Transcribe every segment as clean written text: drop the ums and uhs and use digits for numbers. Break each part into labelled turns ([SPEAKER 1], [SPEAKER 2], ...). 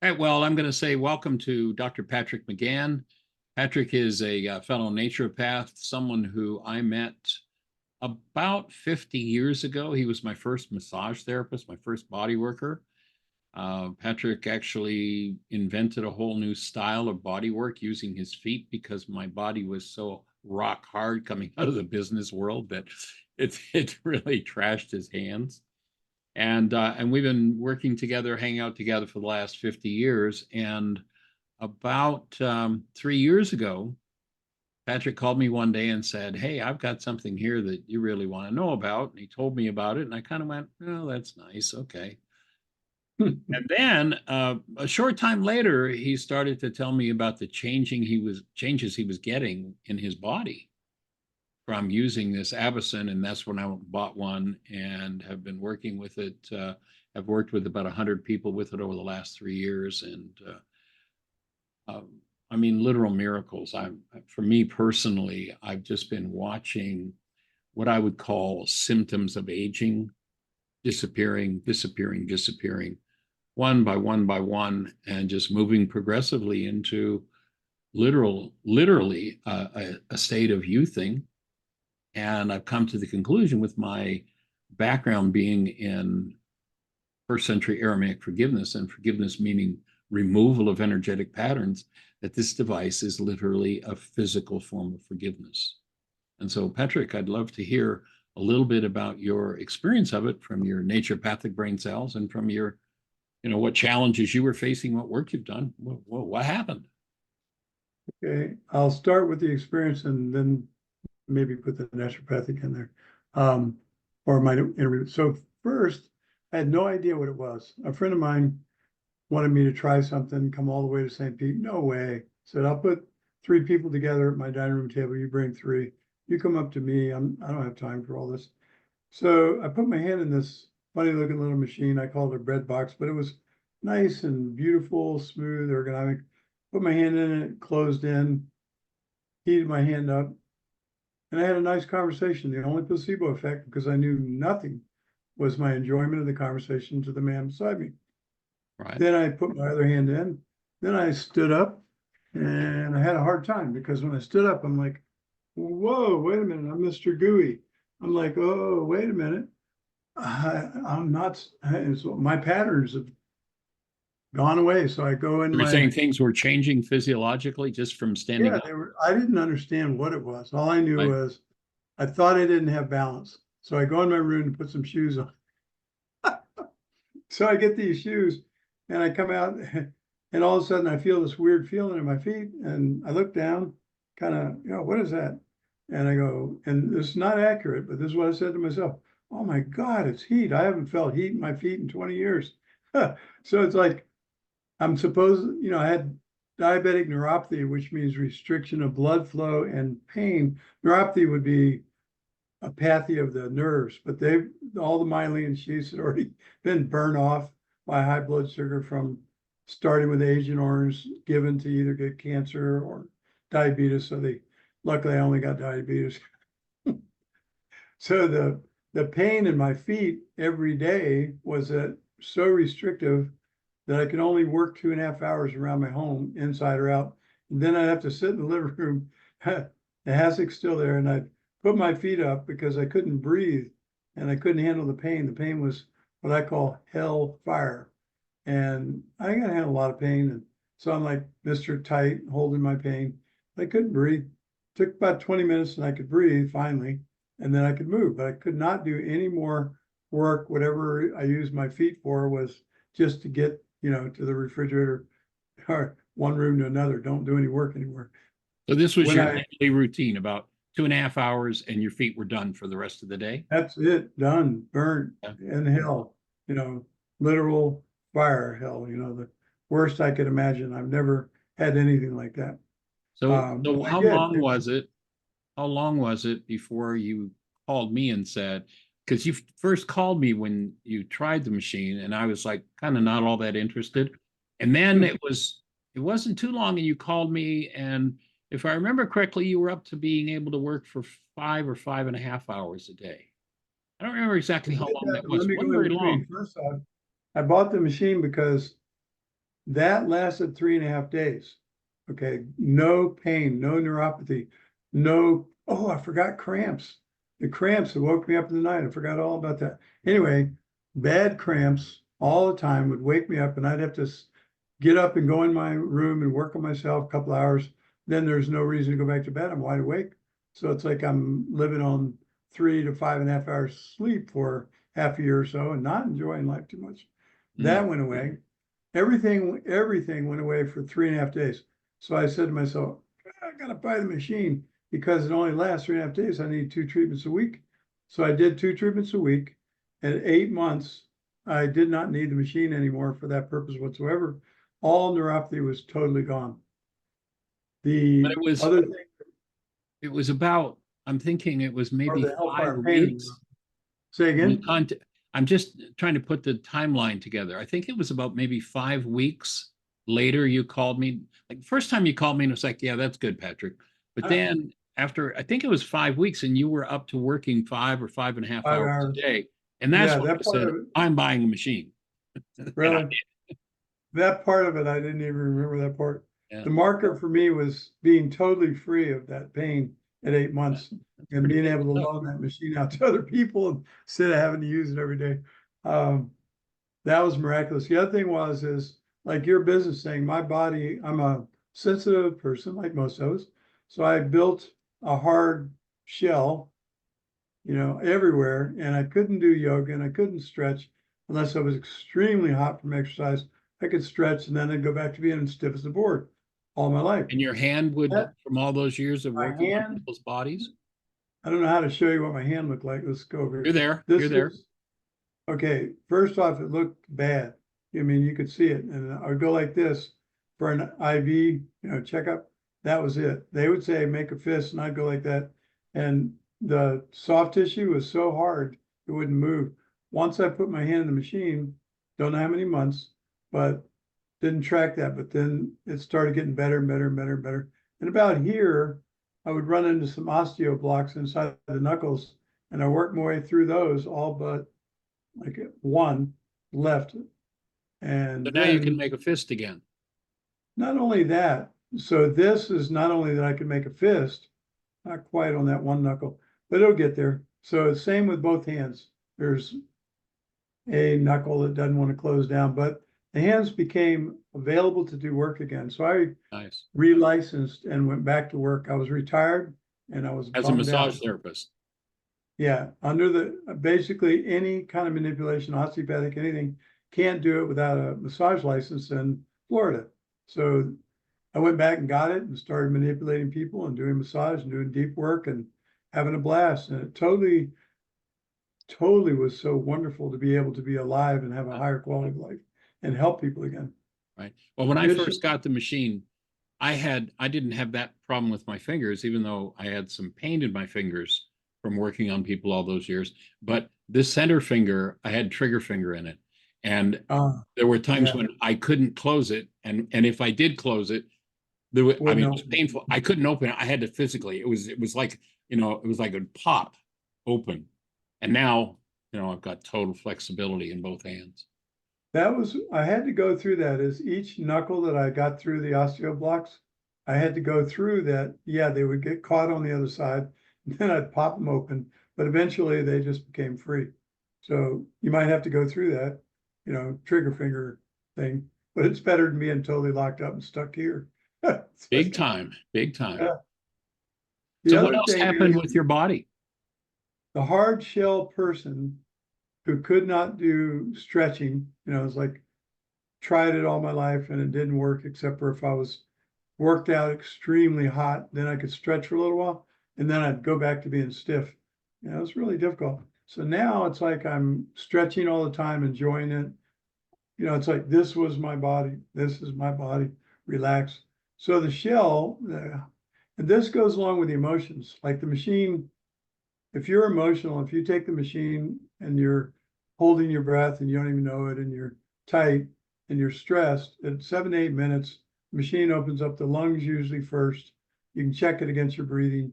[SPEAKER 1] All right, well, I'm going to say welcome to Dr. Patrick McGhan. Patrick is a fellow naturopath, someone who I met about 50 years ago. He was my first massage therapist, my first body worker. Patrick actually invented a whole new style of body work using his feet because my body was so rock hard coming out of the business world that it really trashed his hands. And we've been working together, hanging out together for the last 50 years. And about 3 years ago, Patrick called me one day and said, "Hey, I've got something here that you really want to know about." And he told me about it, and I kind of went, "Oh, that's nice. Okay." And then a short time later, he started to tell me about the changes he was getting in his body from using this AVACEN, and that's when I bought one and have been working with it. I've worked with about 100 people with it over the last 3 years, and I mean, literal miracles. For me personally, I've just been watching what I would call symptoms of aging disappearing, disappearing, disappearing, one by one, and just moving progressively into literally a state of youthing. And I've come to the conclusion, with my background being in first century Aramaic forgiveness, and forgiveness meaning removal of energetic patterns, that this device is literally a physical form of forgiveness. And so, Patrick, I'd love to hear a little bit about your experience of it from your naturopathic brain cells and from your, what challenges you were facing, what work you've done. What happened?
[SPEAKER 2] Okay, I'll start with the experience and then maybe put the naturopathic in there, or my interview. So first, I had no idea what it was. A friend of mine wanted me to try something, come all the way to St. Pete. No way. Said, I'll put 3 people together at my dining room table. You bring 3. You come up to me. I don't have time for all this. So I put my hand in this funny looking little machine. I called it a bread box, but it was nice and beautiful, smooth, ergonomic. Put my hand in it, closed in, heated my hand up, and I had a nice conversation. The only placebo effect, because I knew nothing, was my enjoyment of the conversation to the man beside me.
[SPEAKER 1] Right.
[SPEAKER 2] Then I put my other hand in. Then I stood up, and I had a hard time because when I stood up, I'm like, whoa, wait a minute, I'm Mr. Gooey. I'm like, oh, wait a minute. I'm not, so my patterns have gone away. So I go in
[SPEAKER 1] You were
[SPEAKER 2] my,
[SPEAKER 1] saying things were changing physiologically just from standing
[SPEAKER 2] yeah,
[SPEAKER 1] up,
[SPEAKER 2] I didn't understand what it was. All I knew
[SPEAKER 1] right?
[SPEAKER 2] was I thought I didn't have balance. So I go in my room and put some shoes on. So I get these shoes and I come out and all of a sudden I feel this weird feeling in my feet and I look down, kind of, what is that? And I go, and this is not accurate, but this is what I said to myself. Oh my God, it's heat. I haven't felt heat in my feet in 20 years. So it's like, I'm supposed, I had diabetic neuropathy, which means restriction of blood flow and pain. Neuropathy would be apathy of the nerves, but all the myelin sheaths had already been burned off by high blood sugar from starting with Agent Orange, given to either get cancer or diabetes. So luckily I only got diabetes. So the pain in my feet every day was so restrictive that I could only work 2.5 hours around my home, inside or out. And then I'd have to sit in the living room. The hassock's still there, and I'd put my feet up because I couldn't breathe and I couldn't handle the pain. The pain was what I call hell fire. And I got to handle a lot of pain. And so I'm like Mr. Tight, holding my pain. I couldn't breathe. Took about 20 minutes and I could breathe finally, and then I could move, but I could not do any more work. Whatever I used my feet for was just to get, to the refrigerator or one room to another. Don't do any work anymore.
[SPEAKER 1] So this was
[SPEAKER 2] When
[SPEAKER 1] your
[SPEAKER 2] I
[SPEAKER 1] daily routine, about 2.5 hours, and your feet were done for the rest of the day.
[SPEAKER 2] That's it, done, burnt
[SPEAKER 1] Yeah.
[SPEAKER 2] in hell, literal fire hell, the worst I could imagine. I've never had anything like that.
[SPEAKER 1] So
[SPEAKER 2] But I
[SPEAKER 1] how
[SPEAKER 2] did.
[SPEAKER 1] long was it? How long was it before you called me and said, because you first called me when you tried the machine, and I was like kind of not all that interested. And then it wasn't too long, and you called me, and if I remember correctly, you were up to being able to work for 5 or 5.5 hours a day. I don't remember
[SPEAKER 2] I
[SPEAKER 1] exactly
[SPEAKER 2] did
[SPEAKER 1] how long
[SPEAKER 2] that,
[SPEAKER 1] that
[SPEAKER 2] but let
[SPEAKER 1] was. It
[SPEAKER 2] me go
[SPEAKER 1] wasn't
[SPEAKER 2] in
[SPEAKER 1] very
[SPEAKER 2] between.
[SPEAKER 1] long.
[SPEAKER 2] First off, I bought the machine because That lasted 3.5 days. Okay, no pain, no neuropathy, no, oh, I forgot cramps. The cramps that woke me up in the night. I forgot all about that. Anyway, bad cramps all the time would wake me up, and I'd have to get up and go in my room and work on myself a couple hours. Then there's no reason to go back to bed. I'm wide awake. So it's like I'm living on 3 to 5.5 hours sleep for half a year or so and not enjoying life too much. That went away. Everything went away for 3.5 days. So I said to myself, I gotta buy the machine because it only lasts 3.5 days. I need 2 treatments a week. So I did 2 treatments a week. At 8 months, I did not need the machine anymore for that purpose whatsoever. All neuropathy was totally gone. The
[SPEAKER 1] But
[SPEAKER 2] other thing,
[SPEAKER 1] it was about, I'm thinking it was
[SPEAKER 2] or
[SPEAKER 1] maybe
[SPEAKER 2] the
[SPEAKER 1] 5
[SPEAKER 2] hellfire pain.
[SPEAKER 1] weeks.
[SPEAKER 2] Say
[SPEAKER 1] in the
[SPEAKER 2] again?
[SPEAKER 1] I'm just trying to put the timeline together. I think it was about maybe 5 weeks later you called me. Like first time you called me and it was like, yeah, that's good, Patrick. But then after, I think it was 5 weeks and you were up to working 5 or 5.5
[SPEAKER 2] 5
[SPEAKER 1] hours
[SPEAKER 2] hours.
[SPEAKER 1] a day. And that's
[SPEAKER 2] Yeah,
[SPEAKER 1] when
[SPEAKER 2] that
[SPEAKER 1] I
[SPEAKER 2] part
[SPEAKER 1] said,
[SPEAKER 2] of it,
[SPEAKER 1] I'm buying a machine. And I
[SPEAKER 2] really,
[SPEAKER 1] did.
[SPEAKER 2] that part of it, I didn't even remember that part.
[SPEAKER 1] Yeah,
[SPEAKER 2] The marker for me was being totally free of that pain at 8 months
[SPEAKER 1] that's
[SPEAKER 2] and
[SPEAKER 1] pretty
[SPEAKER 2] being
[SPEAKER 1] good
[SPEAKER 2] able to
[SPEAKER 1] stuff.
[SPEAKER 2] loan that machine out to other people instead of having to use it every day. That was miraculous. The other thing is like your business thing, my body, I'm a sensitive person like most of us. So I built a hard shell, everywhere, and I couldn't do yoga and I couldn't stretch unless I was extremely hot from exercise. I could stretch and then I'd go back to being stiff as a board all my life.
[SPEAKER 1] And your hand would, from all those years of
[SPEAKER 2] My
[SPEAKER 1] working on
[SPEAKER 2] hand,
[SPEAKER 1] people's bodies,
[SPEAKER 2] I don't know how to show you what my hand looked like. Let's go over
[SPEAKER 1] you're
[SPEAKER 2] here.
[SPEAKER 1] there,
[SPEAKER 2] This
[SPEAKER 1] you're there.
[SPEAKER 2] is, okay, first off, it looked bad. I mean, you could see it, and I would go like this for an IV, checkup. That was it. They would say, make a fist, and I'd go like that. And the soft tissue was so hard, it wouldn't move. Once I put my hand in the machine, don't know how many months, but didn't track that. But then it started getting better and better and better and better. And about here, I would run into some osteo blocks inside the knuckles, and I worked my way through those all but like one left. And
[SPEAKER 1] So now you can
[SPEAKER 2] then
[SPEAKER 1] make a fist again.
[SPEAKER 2] not only that, so this is not only that I can make a fist, not quite on that one knuckle, but it'll get there. So same with both hands. There's a knuckle that doesn't want to close down, but the hands became available to do work again. So I
[SPEAKER 1] Nice.
[SPEAKER 2] relicensed and went back to work. I was retired and I was
[SPEAKER 1] As a
[SPEAKER 2] bummed
[SPEAKER 1] massage
[SPEAKER 2] out.
[SPEAKER 1] therapist.
[SPEAKER 2] Yeah, under the basically any kind of manipulation, osteopathic, anything, can't do it without a massage license in Florida. So I went back and got it and started manipulating people and doing massage and doing deep work and having a blast. And it totally, totally was so wonderful to be able to be alive and have a higher quality of life and help people again.
[SPEAKER 1] Right. Well, when I
[SPEAKER 2] Initially-
[SPEAKER 1] first got the machine, I didn't have that problem with my fingers, even though I had some pain in my fingers from working on people all those years. But this center finger, I had trigger finger in it. And there were times
[SPEAKER 2] yeah.
[SPEAKER 1] when I couldn't close it. And if I did close it, there was, I mean, it was
[SPEAKER 2] open.
[SPEAKER 1] painful. I couldn't open it. I had to physically, it was like, it was like a pop open. And now, I've got total flexibility in both hands.
[SPEAKER 2] I had to go through that as each knuckle that I got through the osteo blocks, I had to go through that. Yeah, they would get caught on the other side, and then I'd pop them open, but eventually they just became free. So you might have to go through that, trigger finger thing, but it's better than being totally locked up and stuck here.
[SPEAKER 1] Big time, big time.
[SPEAKER 2] Yeah. The
[SPEAKER 1] So what
[SPEAKER 2] other
[SPEAKER 1] else
[SPEAKER 2] thing
[SPEAKER 1] happened
[SPEAKER 2] is
[SPEAKER 1] with your body?
[SPEAKER 2] the hard shell person who could not do stretching, it's like tried it all my life and it didn't work except for if I was worked out extremely hot, then I could stretch for a little while and then I'd go back to being stiff. It was really difficult. So now it's like I'm stretching all the time, enjoying it. It's like this was my body. This is my body. Relax. So the shell, and this goes along with the emotions. Like the machine, if you're emotional, if you take the machine and you're holding your breath and you don't even know it and you're tight and you're stressed, at 7 to 8 minutes, the machine opens up the lungs usually first. You can check it against your breathing.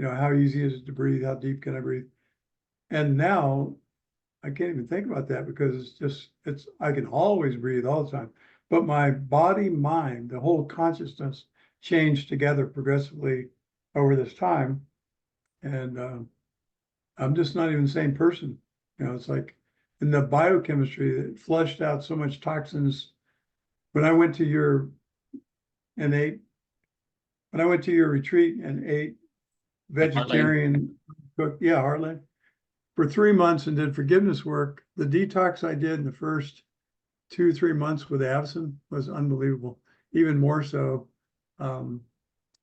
[SPEAKER 2] How easy is it to breathe? How deep can I breathe? And now I can't even think about that because I can always breathe all the time. but my body, mind, the whole consciousness changed together progressively over this time. And I'm just not even the same person. You know, it's like in the biochemistry that flushed out so much toxins. When I went to your and ate, when I went to your retreat and ate vegetarian cooked, yeah, Heartland, for 3 months and did forgiveness work, the detox I did in the first 2-3 months with AVACEN was unbelievable, even more so than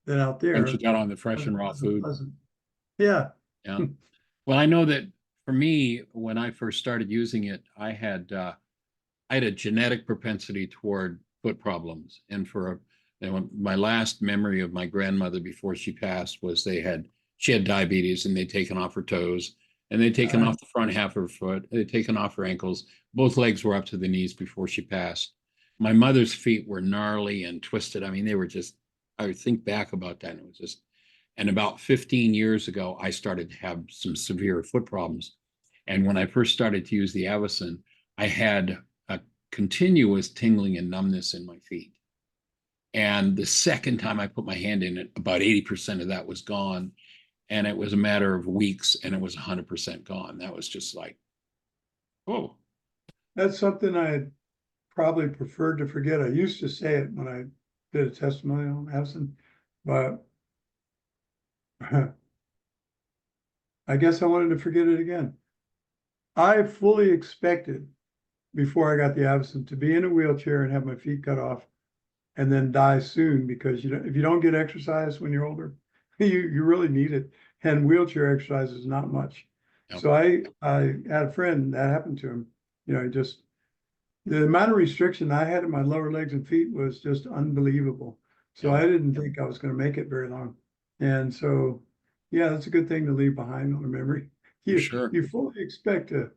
[SPEAKER 2] out there.
[SPEAKER 1] Once you got on the fresh and raw food.
[SPEAKER 2] Pleasant. Yeah.
[SPEAKER 1] Yeah. Well, I know that for me, when I first started using it, I had a genetic propensity toward foot problems. And my last memory of my grandmother before she passed was she had diabetes, and they'd taken off her toes, and they'd taken off the front half of her foot, they'd taken off her ankles. Both legs were up to the knees before she passed. My mother's feet were gnarly and twisted. I mean, they were just, I would think back about that, and it was just, and about 15 years ago, I started to have some severe foot problems. And when I first started to use the AVACEN, I had a continuous tingling and numbness in my feet. And the second time I put my hand in it, about 80% of that was gone. And it was a matter of weeks, and it was 100% gone. That was just like, whoa.
[SPEAKER 2] That's something I probably preferred to forget. I used to say it when I did a testimonial on AVACEN, but I guess I wanted to forget it again. I fully expected before I got the AVACEN to be in a wheelchair and have my feet cut off and then die soon, because if you don't get exercise when you're older, you really need it. And wheelchair exercise is not much. Yep. So I had a friend that happened to him. You know, just the amount of restriction I had in my lower legs and feet was just unbelievable. So yep. I didn't think I was going to make it very long. And so, yeah, that's a good thing to leave behind on a memory.
[SPEAKER 1] Sure.
[SPEAKER 2] You fully expect to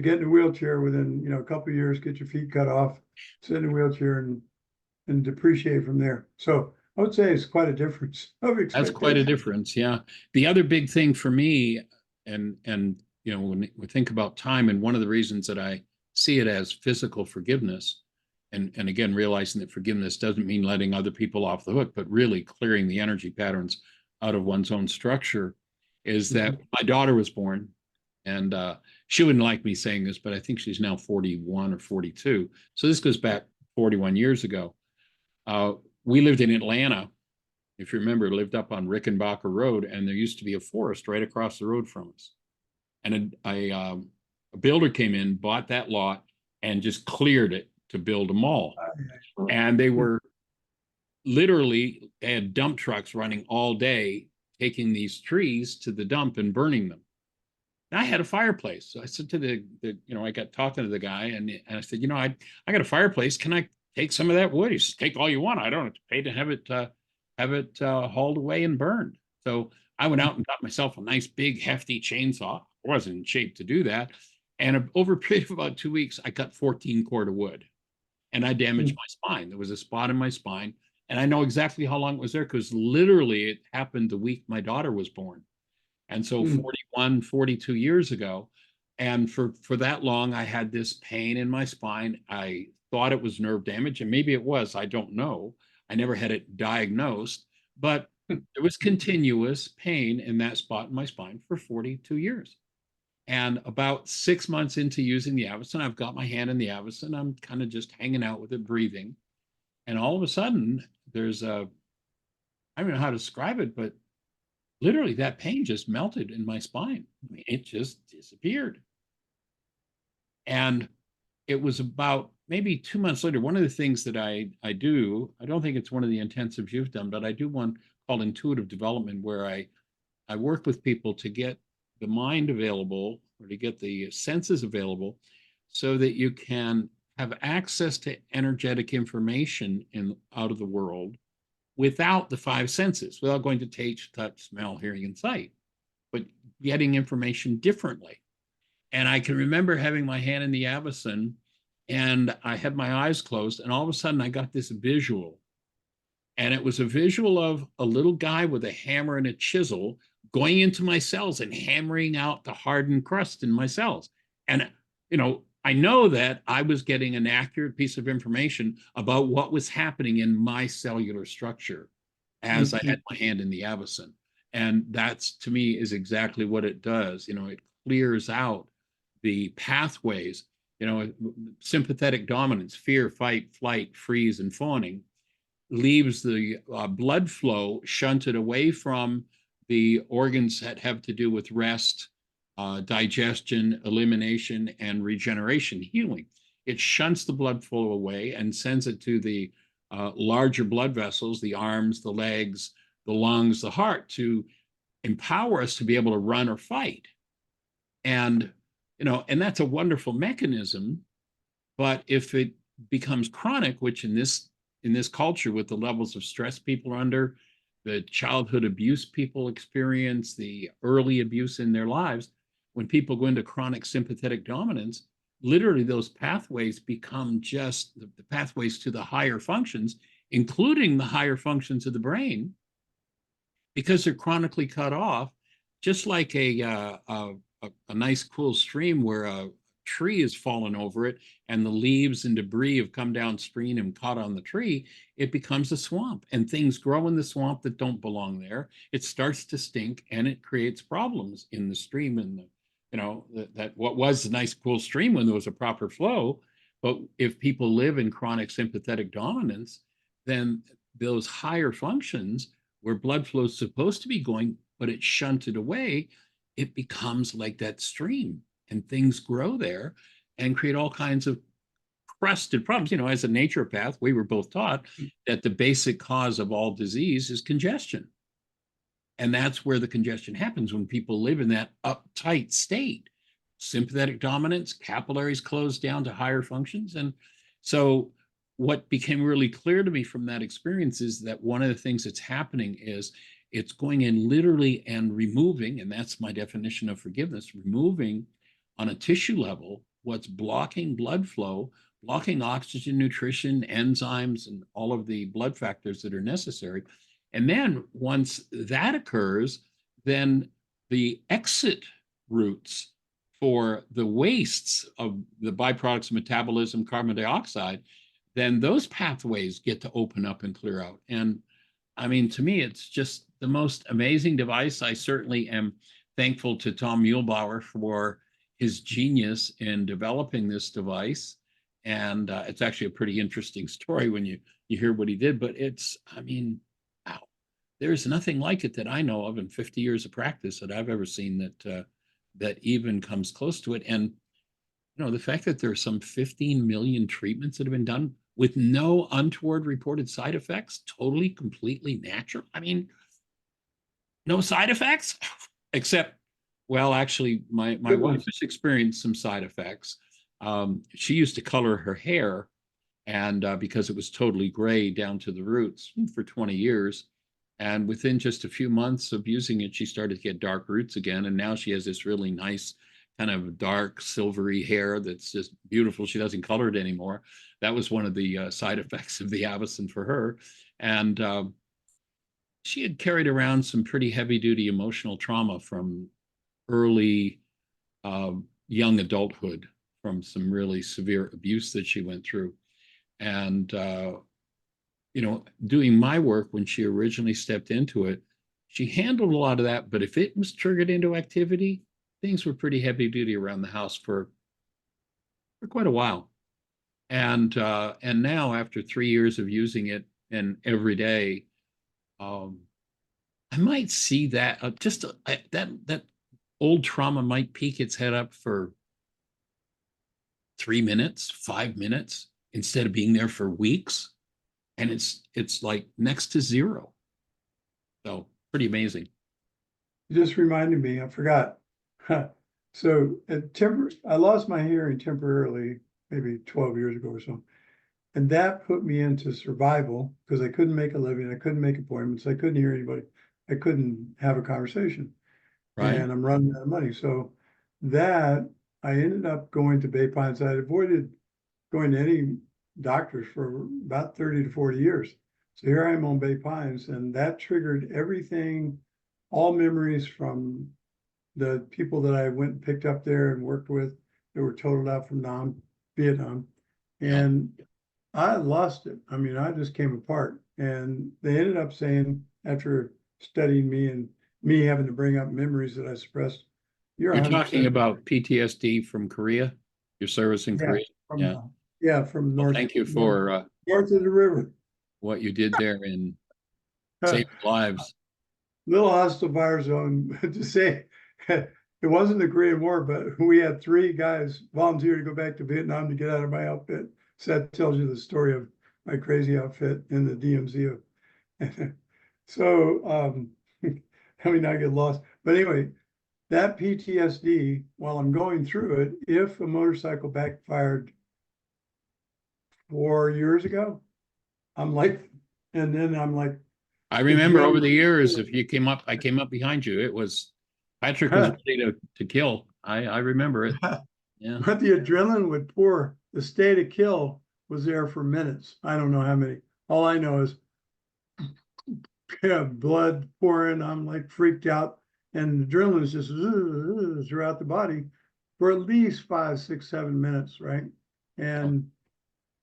[SPEAKER 2] get in a wheelchair within, a couple of years, get your feet cut off, sit in a wheelchair and depreciate from there. So I would say it's quite a difference of expectation.
[SPEAKER 1] That's quite a difference, yeah. The other big thing for me, and when we think about time, and one of the reasons that I see it as physical forgiveness, and again, realizing that forgiveness doesn't mean letting other people off the hook, but really clearing the energy patterns out of one's own structure, is that my daughter was born, and she wouldn't like me saying this, but I think she's now 41 or 42. So this goes back 41 years ago. We lived in Atlanta, if you remember, lived up on Rickenbacker Road, and there used to be a forest right across the road from us. And a builder came in, bought that lot, and just cleared it to build a mall. And they were literally, they had dump trucks running all day, taking these trees to the dump and burning them. And I had a fireplace. So I said to I got talking to the guy, and I said, I got a fireplace. Can I take some of that wood? He says, take all you want. I don't have to pay to have it hauled away and burned. So I went out and got myself a nice big hefty chainsaw. I wasn't in shape to do that. And over a period of about 2 weeks, I cut 14 cord of wood, and I damaged my spine. There was a spot in my spine, and I know exactly how long it was there, because literally it happened the week my daughter was born. And so 41, 42 years ago, and for that long, I had this pain in my spine. I thought it was nerve damage, and maybe it was, I don't know. I never had it diagnosed, but there was continuous pain in that spot in my spine for 42 years. And about 6 months into using the AVACEN, I've got my hand in the AVACEN. I'm kind of just hanging out with it, breathing. And all of a sudden, there's I don't know how to describe it, but literally that pain just melted in my spine. I mean, it just disappeared. And it was about maybe 2 months later. One of the things that I do, I don't think it's one of the intensives you've done, but I do one called intuitive development, where I work with people to get the mind available, or to get the senses available, so that you can have access to energetic information out of the world without the 5 senses, without going to taste, touch, smell, hearing, and sight, but getting information differently. And I can remember having my hand in the AVACEN, and I had my eyes closed, and all of a sudden I got this visual. And it was a visual of a little guy with a hammer and a chisel going into my cells and hammering out the hardened crust in my cells. And, I know that I was getting an accurate piece of information about what was happening in my cellular structure as I had my hand in the AVACEN. And that's, to me, is exactly what it does. It clears out the pathways, sympathetic dominance, fear, fight, flight, freeze, and fawning, leaves the blood flow shunted away from the organs that have to do with rest, digestion, elimination, and regeneration, healing. It shunts the blood flow away and sends it to the larger blood vessels, the arms, the legs, the lungs, the heart, to empower us to be able to run or fight. And, and that's a wonderful mechanism. But if it becomes chronic, which in this culture, with the levels of stress people are under, the childhood abuse people experience, the early abuse in their lives, when people go into chronic sympathetic dominance, literally those pathways become just the pathways to the higher functions, including the higher functions of the brain, because they're chronically cut off, just like a nice cool stream where a tree has fallen over it and the leaves and debris have come downstream and caught on the tree. It becomes a swamp, and things grow in the swamp that don't belong there. It starts to stink, and it creates problems in the stream. And that what was a nice cool stream when there was a proper flow, but if people live in chronic sympathetic dominance, then those higher functions where blood flow is supposed to be going, but it's shunted away, it becomes like that stream, and things grow there and create all kinds of crusted problems. As a naturopath, we were both taught that the basic cause of all disease is congestion. And that's where the congestion happens, when people live in that uptight state. Sympathetic dominance, capillaries close down to higher functions. And so what became really clear to me from that experience is that one of the things that's happening is it's going in literally and removing, and that's my definition of forgiveness, removing on a tissue level what's blocking blood flow, blocking oxygen, nutrition, enzymes, and all of the blood factors that are necessary. And then once that occurs, then the exit routes for the wastes of the byproducts of metabolism, carbon dioxide, then those pathways get to open up and clear out. And I mean, to me, it's just the most amazing device. I certainly am thankful to Tom Muehlbauer for his genius in developing this device. And it's actually a pretty interesting story when you hear what he did. But I mean, wow, there's nothing like it that I know of in 50 years of practice that I've ever seen that even comes close to it. And the fact that there are some 15 million treatments that have been done with no untoward reported side effects, totally, completely natural. I mean, no side effects, except, well, actually, my wife has experienced some side effects. She used to color her hair, and because it was totally gray down to the roots for 20 years. And within just a few months of using it, she started to get dark roots again. And now she has this really nice kind of dark silvery hair that's just beautiful. She doesn't color it anymore. That was one of the side effects of the AVACEN for her. And she had carried around some pretty heavy duty emotional trauma from early young adulthood, from some really severe abuse that she went through. And, doing my work when she originally stepped into it, she handled a lot of that. But if it was triggered into activity, things were pretty heavy duty around the house for quite a while. And now, after 3 years of using it and every day, I might see that that old trauma might peek its head up for 3 minutes, 5 minutes, instead of being there for weeks. And it's like next to zero. So pretty amazing.
[SPEAKER 2] You just reminded me, I forgot. So I lost my hearing temporarily, maybe 12 years ago or so. And that put me into survival because I couldn't make a living. I couldn't make appointments. I couldn't hear anybody. I couldn't have a conversation.
[SPEAKER 1] Right.
[SPEAKER 2] And I'm running out of money. So that I ended up going to Bay Pines. I avoided going to any doctors for about 30 to 40 years. So here I am on Bay Pines, and that triggered everything, all memories from the people that I went and picked up there and worked with, that were totaled out from Vietnam. And I lost it. I mean, I just came apart. And they ended up saying, after studying me and me having to bring up memories that I suppressed,
[SPEAKER 1] You're
[SPEAKER 2] 100%
[SPEAKER 1] talking about PTSD from Korea, your service in Korea?
[SPEAKER 2] from from
[SPEAKER 1] Well,
[SPEAKER 2] north.
[SPEAKER 1] thank you for
[SPEAKER 2] north of the river.
[SPEAKER 1] what you did there in saving lives.
[SPEAKER 2] Little hostile fire zone to say it wasn't the Korean War, but we had 3 guys volunteer to go back to Vietnam to get out of my outfit. So that tells you the story of my crazy outfit in the DMZ. So, I mean, I get lost. But anyway, that PTSD, while I'm going through it, if a motorcycle backfired 4 years ago, I'm like, and then I'm like,
[SPEAKER 1] I remember over the years, if you came up, I came up behind you. It was Patrick was ready to kill. I remember it. Yeah.
[SPEAKER 2] But the adrenaline would pour. The state of kill was there for minutes. I don't know how many. All I know is blood pouring. I'm like freaked out, and the adrenaline is just throughout the body for at least 5, 6, 7 minutes, right? And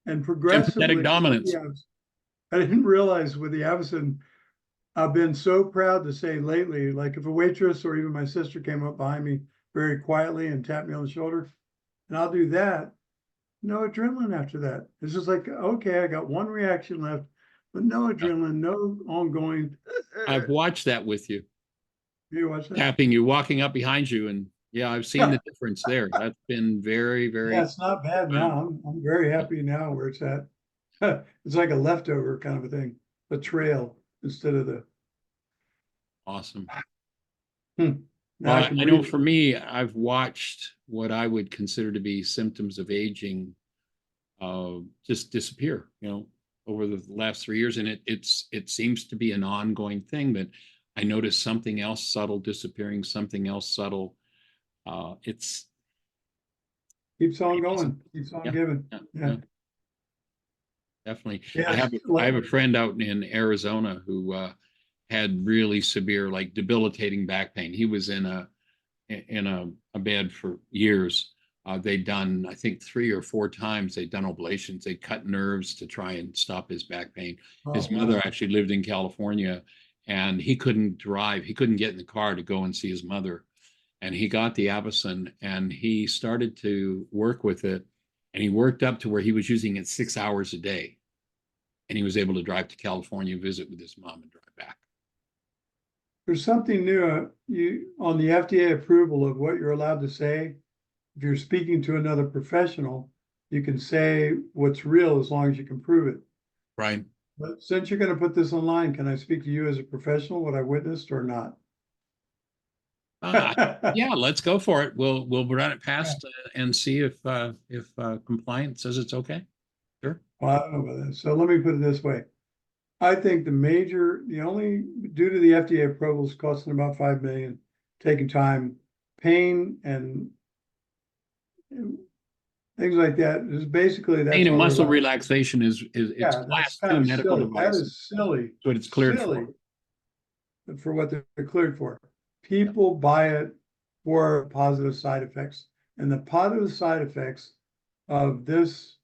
[SPEAKER 2] progressively,
[SPEAKER 1] Sympathetic dominance.
[SPEAKER 2] yeah, I didn't realize with the AVACEN, I've been so proud to say lately, like if a waitress or even my sister came up behind me very quietly and tapped me on the shoulder, and I'll do that, no adrenaline after that. It's just like, okay, I got one reaction left, but no adrenaline, no ongoing.
[SPEAKER 1] I've watched that with you.
[SPEAKER 2] You watch that?
[SPEAKER 1] Tapping you, walking up behind you, and yeah, I've seen the difference there. That's been very, very.
[SPEAKER 2] Yeah, it's not bad now. I'm very happy now where it's at. It's like a leftover kind of a thing, a trail instead of the.
[SPEAKER 1] Awesome.
[SPEAKER 2] Now
[SPEAKER 1] Well,
[SPEAKER 2] can
[SPEAKER 1] I know
[SPEAKER 2] breathe.
[SPEAKER 1] for me, I've watched what I would consider to be symptoms of aging just disappear, over the last 3 years. And it seems to be an ongoing thing that I notice something else subtle disappearing, something else subtle. It's
[SPEAKER 2] Keeps on going, keeps on giving. Yeah.
[SPEAKER 1] Definitely.
[SPEAKER 2] Yes.
[SPEAKER 1] I have a friend out in Arizona who had really severe, like debilitating back pain. He was in a bed for years. They'd done, I think, 3 or 4 times. They'd done ablations. They cut nerves to try and stop his back pain. His mother actually lived in California, and he couldn't drive. He couldn't get in the car to go and see his mother. And he got the AVACEN, and he started to work with it. And he worked up to where he was using it 6 hours a day. And he was able to drive to California, visit with his mom, and drive back.
[SPEAKER 2] There's something new on the FDA approval of what you're allowed to say. If you're speaking to another professional, you can say what's real as long as you can prove it.
[SPEAKER 1] Right.
[SPEAKER 2] But since you're going to put this online, can I speak to you as a professional, what I witnessed or not?
[SPEAKER 1] Yeah, let's go for it. We'll run it past and see if compliance says it's okay. Sure.
[SPEAKER 2] Well, I don't know about that. So let me put it this way. I think the only, due to the FDA approvals costing about 5 million, taking time, pain and things like that is basically that's
[SPEAKER 1] Pain and
[SPEAKER 2] all
[SPEAKER 1] muscle
[SPEAKER 2] allowed.
[SPEAKER 1] relaxation is it's class 2 medical
[SPEAKER 2] silly.
[SPEAKER 1] device.
[SPEAKER 2] That is silly.
[SPEAKER 1] That's what it's cleared
[SPEAKER 2] for what they're cleared for. People buy it for positive side effects, and the positive side effects of this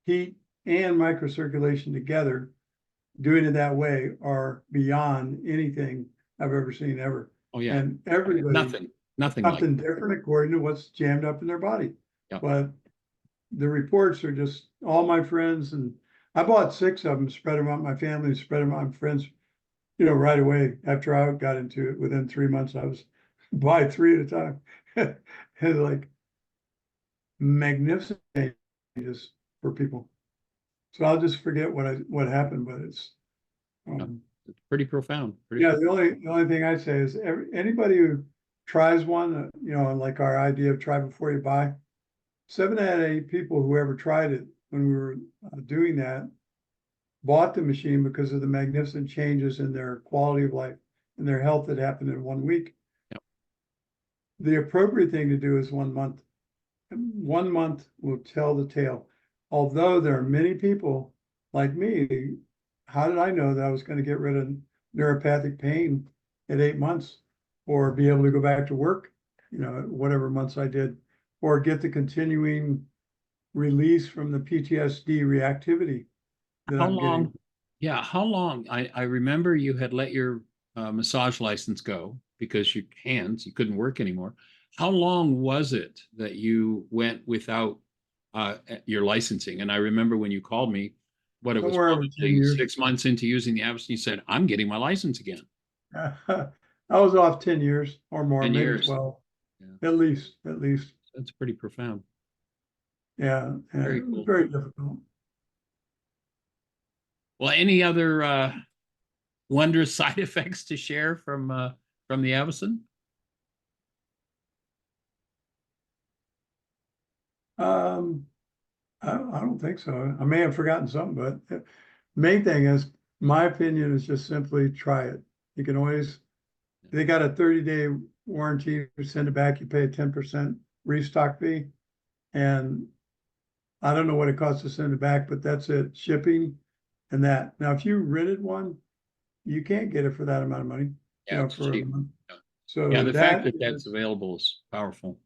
[SPEAKER 2] heat and microcirculation together, doing it that way, are beyond anything I've ever seen ever.
[SPEAKER 1] Oh yeah.
[SPEAKER 2] And everybody
[SPEAKER 1] nothing
[SPEAKER 2] something
[SPEAKER 1] like
[SPEAKER 2] different according to what's jammed up in their body.
[SPEAKER 1] Yep.
[SPEAKER 2] But the reports are just all my friends, and I bought 6 of them, spread them out my family, spread them out my friends, right away after I got into it. Within 3 months, I was buy 3 at a time. And like magnificent changes for people. So I'll just forget what happened, but it's
[SPEAKER 1] it's pretty profound.
[SPEAKER 2] The only thing I'd say is anybody who tries one, like our idea of try before you buy, 7 out of 8 people who ever tried it when we were doing that bought the machine because of the magnificent changes in their quality of life and their health that happened in 1 week.
[SPEAKER 1] Yep.
[SPEAKER 2] The appropriate thing to do is 1 month. 1 month will tell the tale. Although there are many people like me, how did I know that I was going to get rid of neuropathic pain at 8 months or be able to go back to work, whatever months I did or get the continuing release from the PTSD reactivity that
[SPEAKER 1] How
[SPEAKER 2] I'm
[SPEAKER 1] long?
[SPEAKER 2] getting.
[SPEAKER 1] Yeah, how long? I remember you had let your massage license go because your hands, you couldn't work anymore. How long was it that you went without your licensing? And I remember when you called me, what it was
[SPEAKER 2] Somewhere over 10
[SPEAKER 1] probably
[SPEAKER 2] years.
[SPEAKER 1] 6 months into using the apps, you said, I'm getting my license again.
[SPEAKER 2] I was off 10 years or more,
[SPEAKER 1] 10
[SPEAKER 2] maybe
[SPEAKER 1] years.
[SPEAKER 2] 12,
[SPEAKER 1] Yeah,
[SPEAKER 2] at least.
[SPEAKER 1] that's pretty profound.
[SPEAKER 2] Yeah,
[SPEAKER 1] Very
[SPEAKER 2] it was
[SPEAKER 1] cool.
[SPEAKER 2] very difficult.
[SPEAKER 1] Well, any other wondrous side effects to share from the AVACEN?
[SPEAKER 2] Um, I don't think so. I may have forgotten something, but the main thing is, my opinion is just simply try it. You can always, they got a 30-day warranty. You send it back, you pay a 10% restock fee. And I don't know what it costs to send it back, but that's it, shipping and that. Now, if you rented one, you can't get it for that amount of money,
[SPEAKER 1] Yeah, it's
[SPEAKER 2] for a
[SPEAKER 1] cheap.
[SPEAKER 2] month.
[SPEAKER 1] Yeah. Yeah,
[SPEAKER 2] So
[SPEAKER 1] the fact
[SPEAKER 2] that
[SPEAKER 1] that that's
[SPEAKER 2] is,
[SPEAKER 1] available is powerful.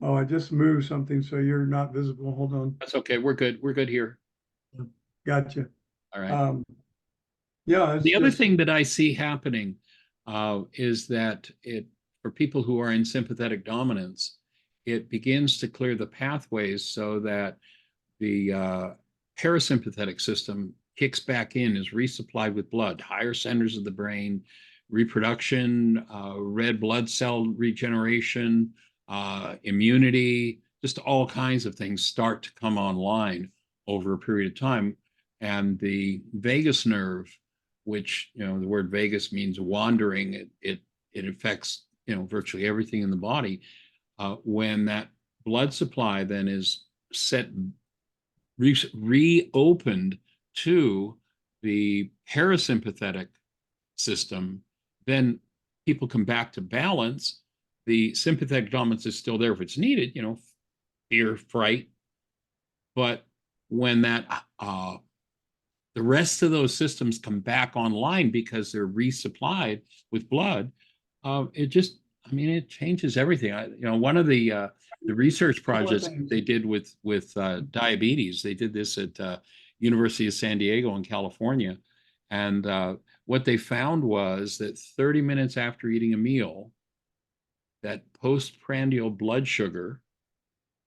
[SPEAKER 2] oh, I just moved something, so you're not visible. Hold on.
[SPEAKER 1] That's okay. We're good. We're good here.
[SPEAKER 2] Gotcha.
[SPEAKER 1] All right.
[SPEAKER 2] Um, yeah, it's
[SPEAKER 1] The other
[SPEAKER 2] just,
[SPEAKER 1] thing that I see happening is that for people who are in sympathetic dominance, it begins to clear the pathways so that the parasympathetic system kicks back in, is resupplied with blood, higher centers of the brain, reproduction, red blood cell regeneration, immunity, just all kinds of things start to come online over a period of time. And the vagus nerve, which, the word vagus means wandering, it affects, virtually everything in the body. When that blood supply then is set reopened to the parasympathetic system, then people come back to balance. The sympathetic dominance is still there if it's needed, fear, fright. But when the rest of those systems come back online because they're resupplied with blood, it changes everything. One of the research projects they did with diabetes, they did this at University of San Diego in California, and what they found was that 30 minutes after eating a meal, that postprandial blood sugar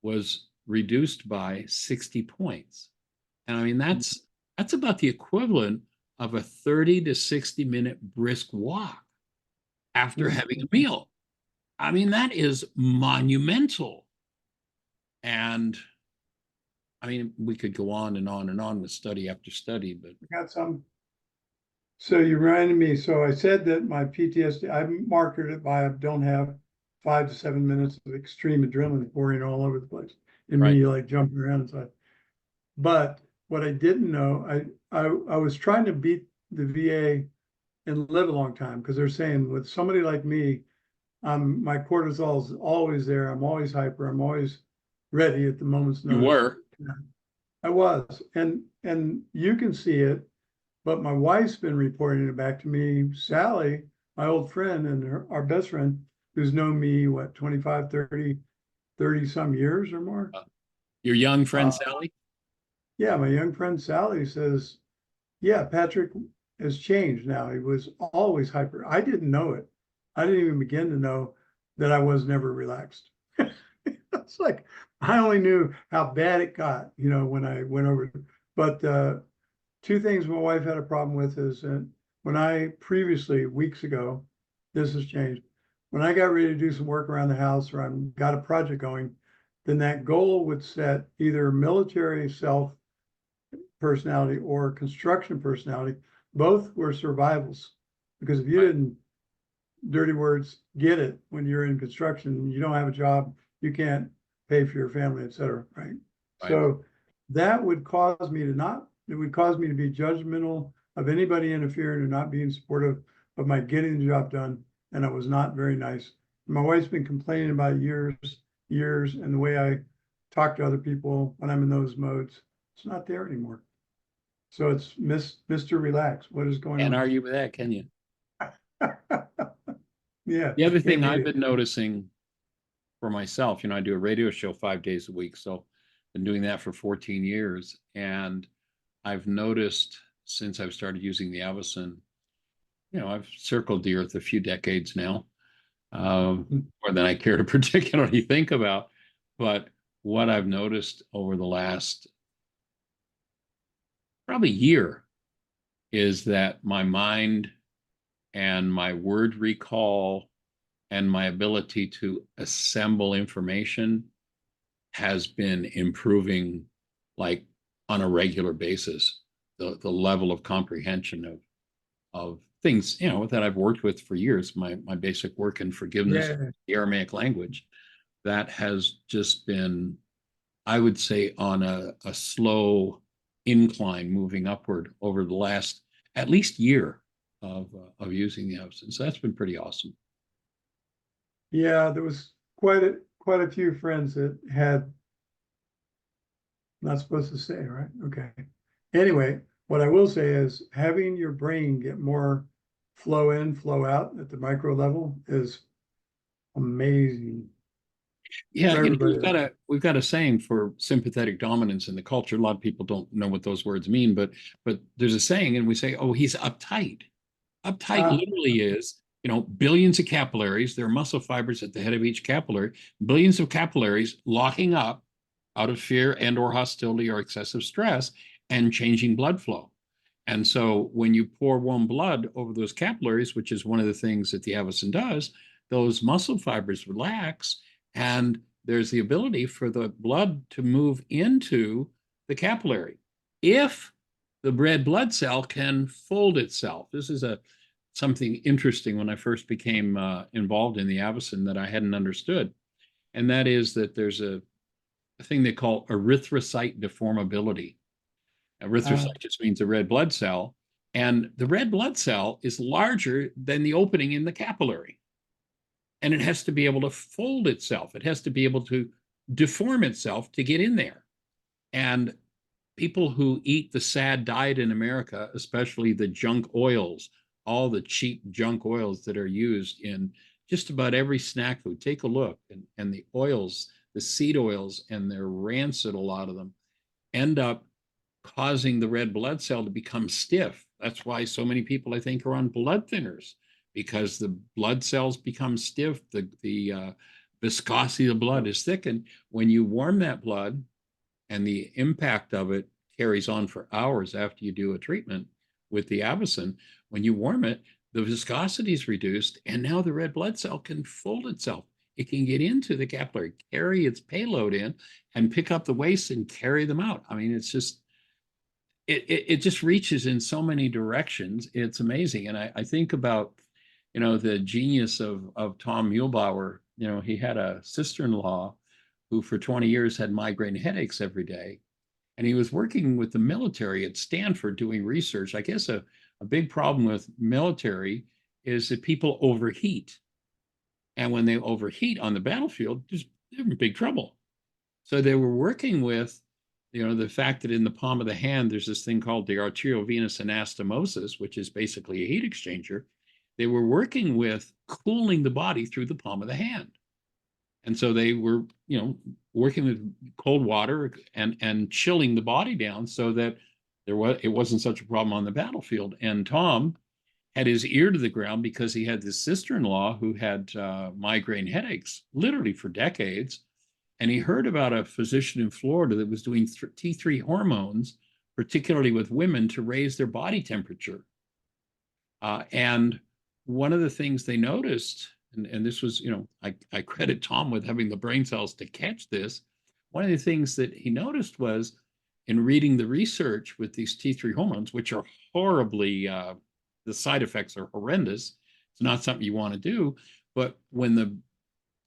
[SPEAKER 1] was reduced by 60 points. And that's about the equivalent of a 30 to 60-minute brisk walk after having a meal. That is monumental. And we could go on and on and on with study after study, but
[SPEAKER 2] got some. So you reminded me, so I said that my PTSD, I markered it by, I don't have 5 to 7 minutes of extreme adrenaline pouring all over the place and
[SPEAKER 1] right.
[SPEAKER 2] me like jumping around inside. But what I didn't know, I was trying to beat the VA and live a long time, because they're saying with somebody like me, my cortisol is always there. I'm always hyper. I'm always ready at the moment's
[SPEAKER 1] You
[SPEAKER 2] notice.
[SPEAKER 1] were.
[SPEAKER 2] I was, and you can see it, but my wife's been reporting it back to me. Sally, my old friend and our best friend, who's known me, 25, 30 some years or more.
[SPEAKER 1] Your young friend Sally?
[SPEAKER 2] Yeah, my young friend Sally says, yeah, Patrick has changed now. He was always hyper. I didn't know it. I didn't even begin to know that I was never relaxed. It's like, I only knew how bad it got, when I went over. But two things my wife had a problem with is that when I previously, weeks ago, this has changed. When I got ready to do some work around the house, or I got a project going, then that goal would set either military self personality or construction personality. Both were survivals, because if you didn't, dirty words, get it when you're in construction, you don't have a job, you can't pay for your family, etc. Right? So that would cause me it would cause me to be judgmental of anybody interfering or not being supportive of my getting the job done. And it was not very nice. My wife's been complaining about years, and the way I talk to other people when I'm in those modes, it's not there anymore. So it's Mr. Relax. What is going on?
[SPEAKER 1] Can't argue with that, can you?
[SPEAKER 2] Yeah.
[SPEAKER 1] The other thing
[SPEAKER 2] can't
[SPEAKER 1] I've
[SPEAKER 2] beat it.
[SPEAKER 1] been noticing for myself. I do a radio show 5 days a week, so been doing that for 14 years. And I've noticed since I've started using the AVACEN, I've circled the earth a few decades now, more than I care to particularly think about. But what I've noticed over the last probably year is that my mind and my word recall and my ability to assemble information has been improving like on a regular basis. The level of comprehension of things, that I've worked with for years, my basic work in forgiveness,
[SPEAKER 2] Yeah.
[SPEAKER 1] the Aramaic language, that has just been, I would say, on a slow incline moving upward over the last at least year of using the AVACEN. So that's been pretty awesome.
[SPEAKER 2] Yeah, there was quite a few friends that had, not supposed to say, right? Okay. Anyway, what I will say is having your brain get more flow in, flow out at the micro level is amazing
[SPEAKER 1] Yeah,
[SPEAKER 2] for everybody.
[SPEAKER 1] we've got a saying for sympathetic dominance in the culture. A lot of people don't know what those words mean, but there's a saying, and we say, "Oh, he's uptight." Uptight
[SPEAKER 2] Ah,
[SPEAKER 1] literally is, billions of capillaries. There are muscle fibers at the head of each capillary, billions of capillaries locking up out of fear and or hostility or excessive stress and changing blood flow. And so when you pour warm blood over those capillaries, which is one of the things that the AVACEN does, those muscle fibers relax, and there's the ability for the blood to move into the capillary. If the red blood cell can fold itself. This is something interesting when I first became involved in the AVACEN that I hadn't understood. And that is that there's a thing they call erythrocyte deformability. Erythrocyte just means a red blood cell. And the red blood cell is larger than the opening in the capillary. And it has to be able to fold itself. It has to be able to deform itself to get in there. And people who eat the sad diet in America, especially the junk oils, all the cheap junk oils that are used in just about every snack food, take a look. And the oils, the seed oils, and they're rancid, a lot of them, end up causing the red blood cell to become stiff. That's why so many people, I think, are on blood thinners, because the blood cells become stiff. The viscosity of the blood is thickened. When you warm that blood, and the impact of it carries on for hours after you do a treatment with the AVACEN, when you warm it, the viscosity is reduced, and now the red blood cell can fold itself. It can get into the capillary, carry its payload in, and pick up the waste and carry them out. I mean, it's just, it just reaches in so many directions. It's amazing. And I think about, the genius of Tom Muehlbauer. He had a sister-in-law who for 20 years had migraine headaches every day. And he was working with the military at Stanford doing research. I guess a big problem with military is that people overheat. And when they overheat on the battlefield, they're in big trouble. So they were working with, the fact that in the palm of the hand, there's this thing called the arteriovenous anastomosis, which is basically a heat exchanger. They were working with cooling the body through the palm of the hand. And so they were, working with cold water and chilling the body down so that it wasn't such a problem on the battlefield. And Tom had his ear to the ground because he had this sister-in-law who had migraine headaches literally for decades. And he heard about a physician in Florida that was doing T3 hormones, particularly with women, to raise their body temperature. And one of the things they noticed, and this was, I credit Tom with having the brain cells to catch this. One of the things that he noticed was in reading the research with these T3 hormones, which are horribly, the side effects are horrendous. It's not something you want to do. But when the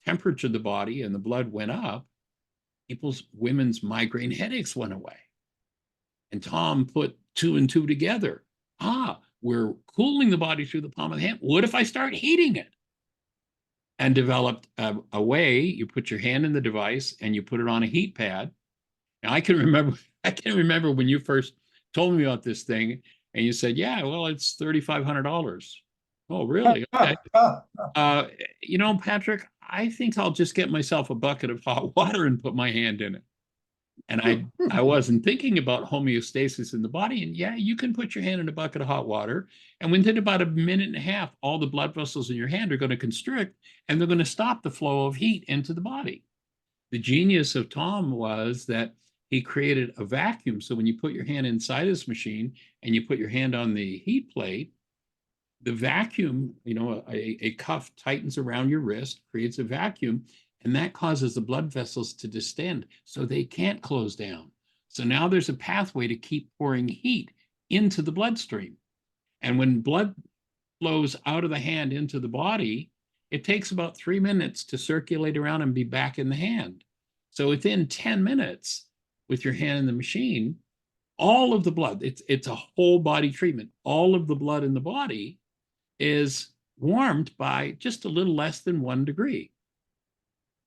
[SPEAKER 1] temperature of the body and the blood went up, women's migraine headaches went away. And Tom put two and two together. We're cooling the body through the palm of the hand. What if I start heating it? And developed a way you put your hand in the device and you put it on a heat pad. Now I can remember when you first told me about this thing, and you said, "Yeah, well, it's $3,500." Oh, really? Okay. Patrick, I think I'll just get myself a bucket of hot water and put my hand in it. And I wasn't thinking about homeostasis in the body. And yeah, you can put your hand in a bucket of hot water, and within about a minute and a half, all the blood vessels in your hand are going to constrict, and they're going to stop the flow of heat into the body. The genius of Tom was that he created a vacuum. So when you put your hand inside this machine and you put your hand on the heat plate, the vacuum, a cuff tightens around your wrist, creates a vacuum, and that causes the blood vessels to distend so they can't close down. So now there's a pathway to keep pouring heat into the bloodstream. And when blood flows out of the hand into the body, it takes about 3 minutes to circulate around and be back in the hand. So within 10 minutes with your hand in the machine, all of the blood, it's a whole body treatment. All of the blood in the body is warmed by just a little less than 1 degree.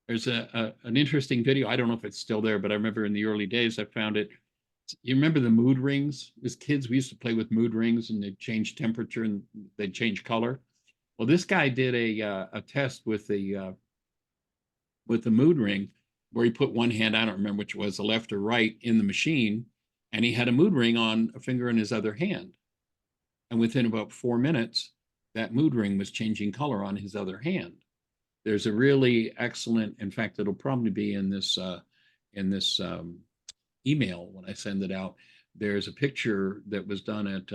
[SPEAKER 1] There's an interesting video. I don't know if it's still there, but I remember in the early days, I found it. You remember the mood rings? As kids, we used to play with mood rings, and they'd change temperature and they'd change color. Well, this guy did a test with the mood ring where he put one hand, I don't remember which it was, the left or right, in the machine, and he had a mood ring on a finger in his other hand. And within about 4 minutes, that mood ring was changing color on his other hand. There's a really excellent, in fact, it'll probably be in this email when I send it out. There's a picture that was done at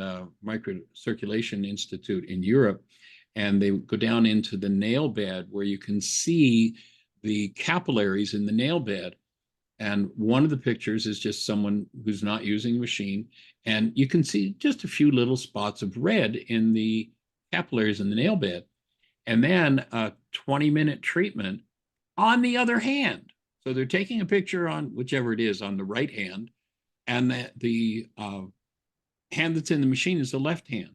[SPEAKER 1] Microcirculation Institute in Europe, and they go down into the nail bed where you can see the capillaries in the nail bed. And one of the pictures is just someone who's not using the machine, and you can see just a few little spots of red in the capillaries in the nail bed. And then a 20-minute treatment on the other hand. So they're taking a picture on whichever it is on the right hand, and the hand that's in the machine is the left hand.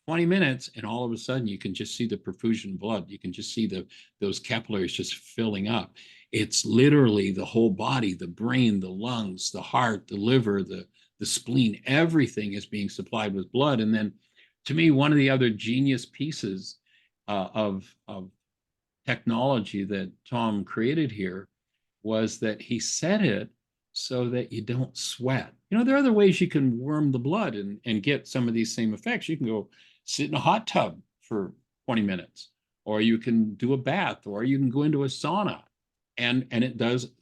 [SPEAKER 1] 20 minutes, and all of a sudden you can just see the perfusion of blood. You can just see those capillaries just filling up. It's literally the whole body, the brain, the lungs, the heart, the liver, the spleen, everything is being supplied with blood. And then, to me, one of the other genius pieces of technology that Tom created here was that he set it so that you don't sweat. There are other ways you can warm the blood and get some of these same effects. You can go sit in a hot tub for 20 minutes, or you can do a bath, or you can go into a sauna, and it does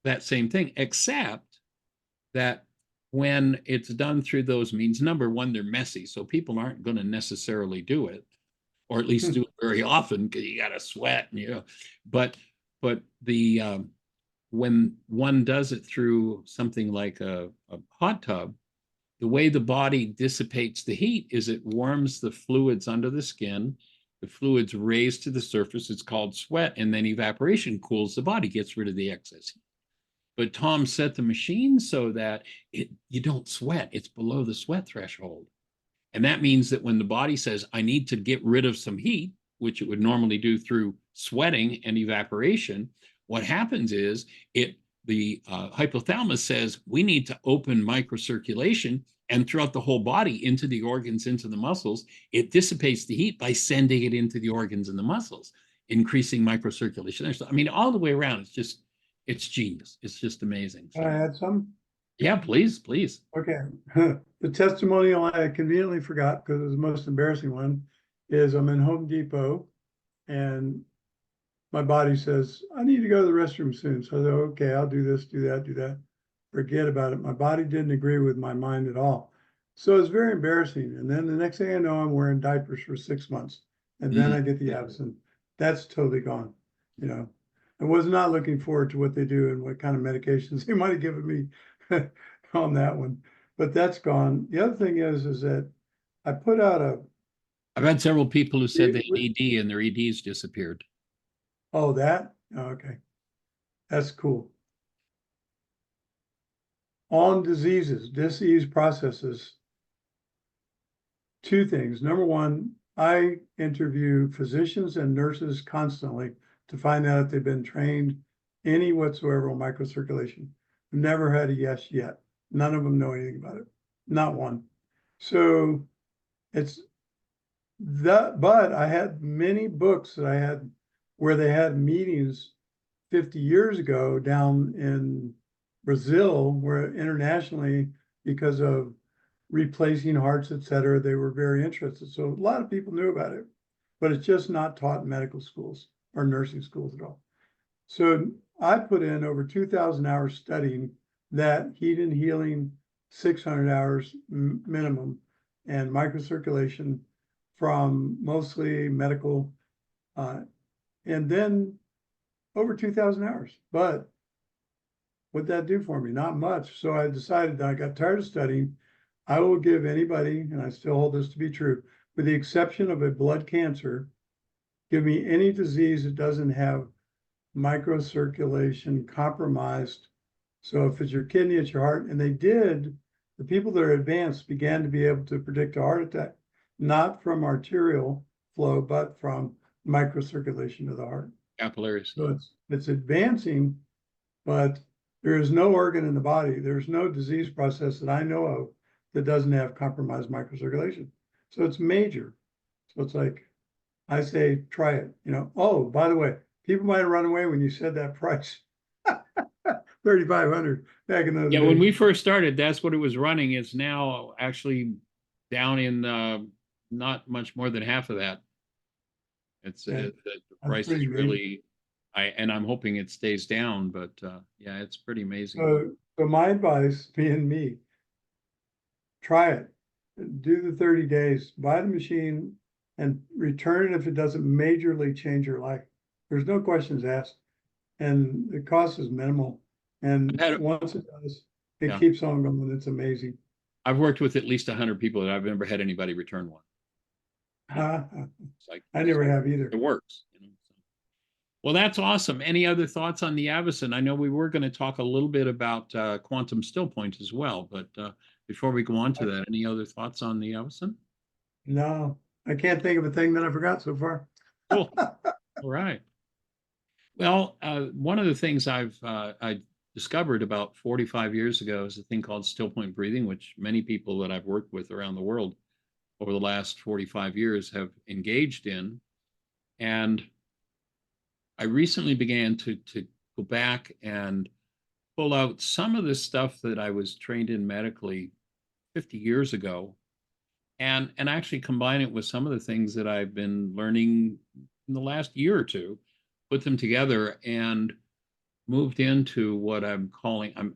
[SPEAKER 1] that same thing, except that when it's done through those means, number one, they're messy, so people aren't going to necessarily do it, or at least do it very often, because you got to sweat, but the when one does it through something like a hot tub, the way the body dissipates the heat is it warms the fluids under the skin. The fluids raise to the surface. It's called sweat, and then evaporation cools the body, gets rid of the excess heat. But Tom set the machine so that you don't sweat. It's below the sweat threshold. And that means that when the body says, I need to get rid of some heat, which it would normally do through sweating and evaporation, what happens is the hypothalamus says, we need to open microcirculation, and throughout the whole body, into the organs, into the muscles, it dissipates the heat by sending it into the organs and the muscles, increasing microcirculation. I mean, all the way around, it's genius. It's just amazing.
[SPEAKER 2] Can I add some?
[SPEAKER 1] Yeah, please.
[SPEAKER 2] Okay. The testimonial I conveniently forgot because it was the most embarrassing one is I'm in Home Depot and my body says, I need to go to the restroom soon. So I thought, okay, I'll do this, do that. Forget about it. My body didn't agree with my mind at all. So it's very embarrassing. And then the next thing I know, I'm wearing diapers for 6 months. And then I get the AVACEN. That's totally gone. I was not looking forward to what they do and what kind of medications they might have given me on that one. But that's gone. The other thing is that I put out
[SPEAKER 1] I've had several people who said they had ED and their EDs disappeared.
[SPEAKER 2] Oh, that? Oh, okay. That's cool. On disease processes, 2 things. Number one, I interview physicians and nurses constantly to find out if they've been trained any whatsoever on microcirculation. Never had a yes yet. None of them know anything about it. Not one. So it's that, but I had many books that I had where they had meetings 50 years ago down in Brazil, where internationally, because of replacing hearts, et cetera, they were very interested. So a lot of people knew about it, but it's just not taught in medical schools or nursing schools at all. So I put in over 2,000 hours studying that, heat and healing, 600 hours minimum, and microcirculation from mostly medical, and then over 2,000 hours. But what'd that do for me? Not much. So I decided that I got tired of studying. I will give anybody, and I still hold this to be true, with the exception of a blood cancer, give me any disease that doesn't have microcirculation compromised. So if it's your kidney, it's your heart. And they did, the people that are advanced began to be able to predict a heart attack, not from arterial flow, but from microcirculation of the heart.
[SPEAKER 1] Capillaries.
[SPEAKER 2] So it's advancing, but there is no organ in the body, there's no disease process that I know of that doesn't have compromised microcirculation. So it's major. So it's like, I say, try it, you know. Oh, by the way, people might have run away when you said that price. 3,500 back in those
[SPEAKER 1] Yeah,
[SPEAKER 2] days.
[SPEAKER 1] when we first started, that's what it was running. It's now actually down in not much more than half of that. It's
[SPEAKER 2] Yeah,
[SPEAKER 1] the price is
[SPEAKER 2] pretty
[SPEAKER 1] really, and I'm hoping it stays down, but yeah, it's pretty amazing.
[SPEAKER 2] So my advice, being me, try it. Do the 30 days, buy the machine, and return it if it doesn't majorly change your life. There's no questions asked, and the cost is minimal. And once it does, it
[SPEAKER 1] Yeah.
[SPEAKER 2] keeps on going. It's amazing.
[SPEAKER 1] I've worked with at least 100 people that I've never had anybody return one. It's like,
[SPEAKER 2] I never have either.
[SPEAKER 1] It works. You know, so. Well, that's awesome. Any other thoughts on the AVACEN? I know we were going to talk a little bit about QuantumStillPoint as well, but before we go on to that, any other thoughts on the AVACEN?
[SPEAKER 2] No, I can't think of a thing that I forgot so far.
[SPEAKER 1] Cool. All right. Well, one of the things I discovered about 45 years ago is a thing called StillPoint breathing, which many people that I've worked with around the world over the last 45 years have engaged in. And I recently began to go back and pull out some of the stuff that I was trained in medically 50 years ago and actually combine it with some of the things that I've been learning in the last year or two, put them together and moved into what I'm calling, I'm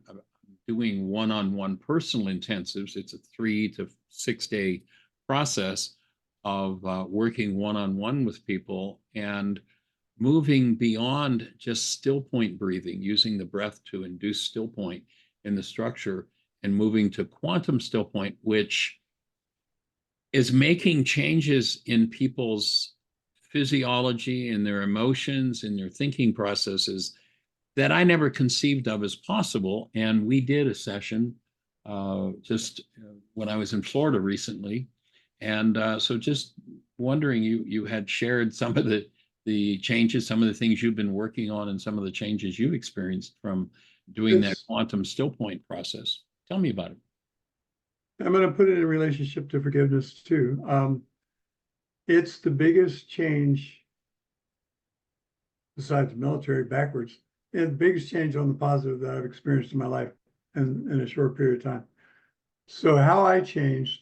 [SPEAKER 1] doing one-on-one personal intensives. It's a 3 to 6 day process of working one-on-one with people and moving beyond just still point breathing, using the breath to induce still point in the structure, and moving to quantum still point, which is making changes in people's physiology, in their emotions, in their thinking processes that I never conceived of as possible. And we did a session just when I was in Florida recently. And so just wondering, you had shared some of the changes, some of the things you've been working on, and some of the changes you've experienced from doing that quantum still point process. Tell me about it.
[SPEAKER 2] I'm going to put it in relationship to forgiveness too. It's the biggest change besides the military backwards, and the biggest change on the positive that I've experienced in my life in a short period of time. So how I changed,